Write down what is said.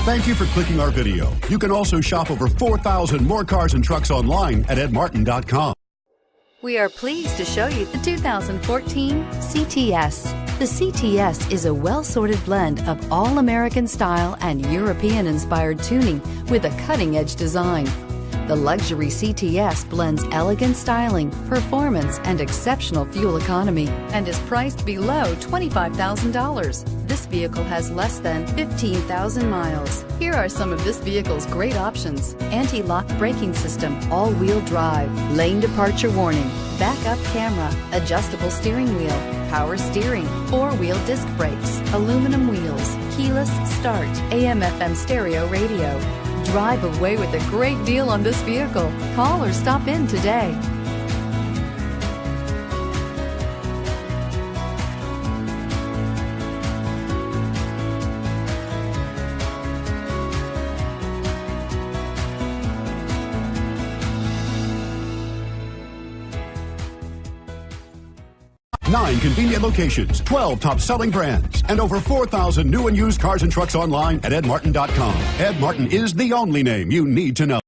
Thank you for clicking our video. You can also shop over 4,000 more cars and trucks online at edmartin.com. We are pleased to show you the 2014 CTS. The CTS is a well-sorted blend of all-American style and European-inspired tuning with a cutting-edge design. The luxury CTS blends elegant styling, performance, and exceptional fuel economy and is priced below $25,000. This vehicle has less than 15,000 miles. Here are some of this vehicle's great options: anti-lock braking system, all-wheel drive, lane departure warning, backup camera, adjustable steering wheel, power steering, four-wheel disc brakes, aluminum wheels, keyless start, AM/FM stereo radio. Drive away with a great deal on this vehicle. Call or stop in today. Nine convenient locations, 12 top-selling brands, and over 4,000 new and used cars and trucks online at edmartin.com. Ed Martin is the only name you need to know.